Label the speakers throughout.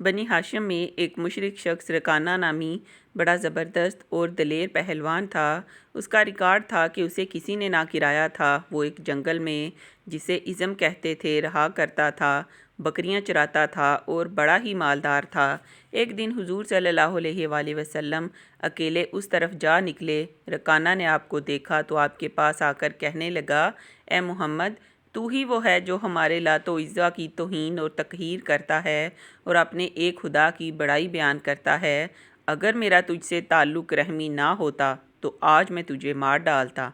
Speaker 1: بنی ہاشم میں ایک مشرک شخص رکانہ نامی بڑا زبردست اور دلیر پہلوان تھا۔ اس کا ریکارڈ تھا کہ اسے کسی نے نہ گرایا تھا۔ وہ ایک جنگل میں، جسے عزم کہتے تھے، رہا کرتا تھا، بکریاں چراتا تھا اور بڑا ہی مالدار تھا۔ ایک دن حضور صلی اللہ علیہ وآلہ وسلم اکیلے اس طرف جا نکلے۔ رکانہ نے آپ کو دیکھا تو آپ کے پاس آ کر کہنے لگا، اے محمد، تو ہی وہ ہے جو ہمارے لات و عزیٰ کی توہین اور تقہیر کرتا ہے اور اپنے ایک خدا کی بڑائی بیان کرتا ہے۔ اگر میرا تجھ سے تعلق رحمی نہ ہوتا تو آج میں تجھے مار ڈالتا۔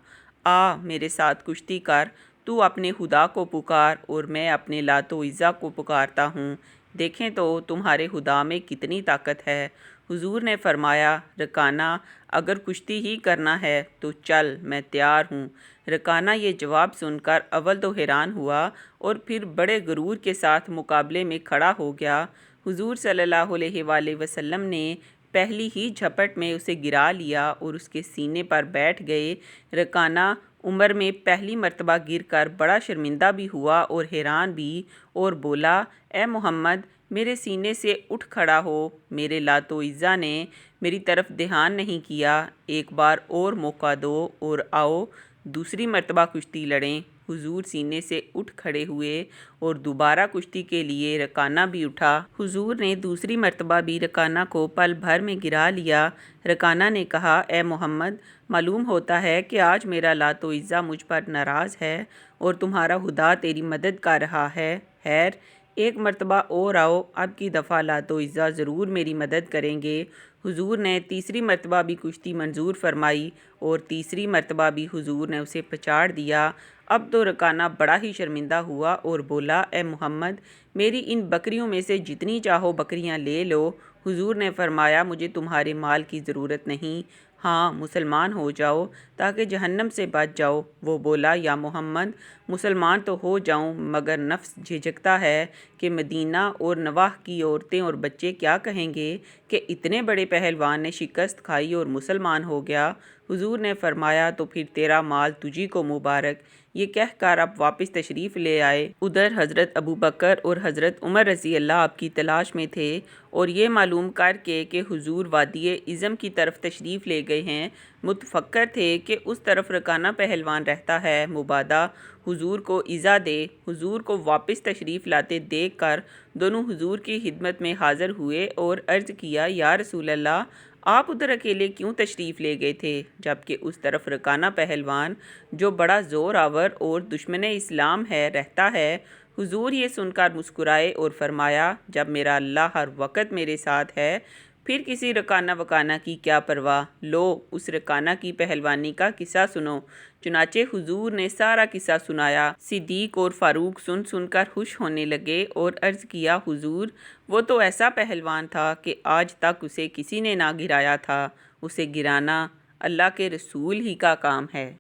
Speaker 1: آ میرے ساتھ کشتی کر، تو اپنے خدا کو پکار اور میں اپنے لات و عزیٰ کو پکارتا ہوں، دیکھیں تو تمہارے خدا میں کتنی طاقت ہے۔ حضور نے فرمایا، رکانہ، اگر کشتی ہی کرنا ہے تو چل، میں تیار ہوں۔ رکانہ یہ جواب سن کر اول تو حیران ہوا اور پھر بڑے غرور کے ساتھ مقابلے میں کھڑا ہو گیا۔ حضور صلی اللہ علیہ وآلہ وسلم نے پہلی ہی جھپٹ میں اسے گرا لیا اور اس کے سینے پر بیٹھ گئے۔ رکانہ عمر میں پہلی مرتبہ گر کر بڑا شرمندہ بھی ہوا اور حیران بھی، اور بولا، اے محمد، میرے سینے سے اٹھ کھڑا ہو، میرے لات و عزیٰ نے میری طرف دھیان نہیں کیا، ایک بار اور موقع دو اور آؤ دوسری مرتبہ کشتی لڑیں۔ حضور سینے سے اٹھ کھڑے ہوئے اور دوبارہ کشتی کے لیے رکانہ بھی اٹھا۔ حضور نے دوسری مرتبہ بھی رکانہ کو پل بھر میں گرا لیا۔ رکانہ نے کہا، اے محمد، معلوم ہوتا ہے کہ آج میرا لات و عزیٰ مجھ پر ناراض ہے اور تمہارا خدا تیری مدد کر رہا ہے۔ خیر، ایک مرتبہ اور آؤ، اب کی دفعہ لات و عزیٰ ضرور میری مدد کریں گے۔ حضور نے تیسری مرتبہ بھی کشتی منظور فرمائی اور تیسری مرتبہ بھی حضور نے اسے پچاڑ دیا۔ اب تو رکانہ بڑا ہی شرمندہ ہوا اور بولا، اے محمد، میری ان بکریوں میں سے جتنی چاہو بکریاں لے لو۔ حضور نے فرمایا، مجھے تمہارے مال کی ضرورت نہیں، ہاں مسلمان ہو جاؤ تاکہ جہنم سے بچ جاؤ۔ وہ بولا، یا محمد، مسلمان تو ہو جاؤں مگر نفس جھجکتا ہے کہ مدینہ اور نواح کی عورتیں اور بچے کیا کہیں گے کہ اتنے بڑے پہلوان نے شکست کھائی اور مسلمان ہو گیا۔ حضور نے فرمایا، تو پھر تیرا مال تجھی کو مبارک۔ یہ کہہ کر اب واپس تشریف لے آئے۔ ادھر حضرت ابوبکر اور حضرت عمر رضی اللہ آپ کی تلاش میں تھے اور یہ معلوم کر کے کہ حضور وادی عزم کی طرف تشریف لے گئے ہیں، متفکر تھے کہ اس طرف رکانہ پہلوان رہتا ہے، مبادا حضور کو ایذا دے۔ حضور کو واپس تشریف لاتے دیکھ کر دونوں حضور کی خدمت میں حاضر ہوئے اور عرض کیا، یا رسول اللہ، آپ ادھر اکیلے کیوں تشریف لے گئے تھے جبکہ اس طرف رکانہ پہلوان، جو بڑا زور آور اور دشمن اسلام ہے، رہتا ہے؟ حضور یہ سن کر مسکرائے اور فرمایا، جب میرا اللہ ہر وقت میرے ساتھ ہے، پھر کسی رکانہ وکانہ کی کیا پرواہ؟ لو اس رکانہ کی پہلوانی کا قصہ سنو۔ چنانچہ حضور نے سارا قصہ سنایا۔ صدیق اور فاروق سن سن کر خوش ہونے لگے اور عرض کیا، حضور، وہ تو ایسا پہلوان تھا کہ آج تک اسے کسی نے نہ گرایا تھا، اسے گرانا اللہ کے رسول ہی کا کام ہے۔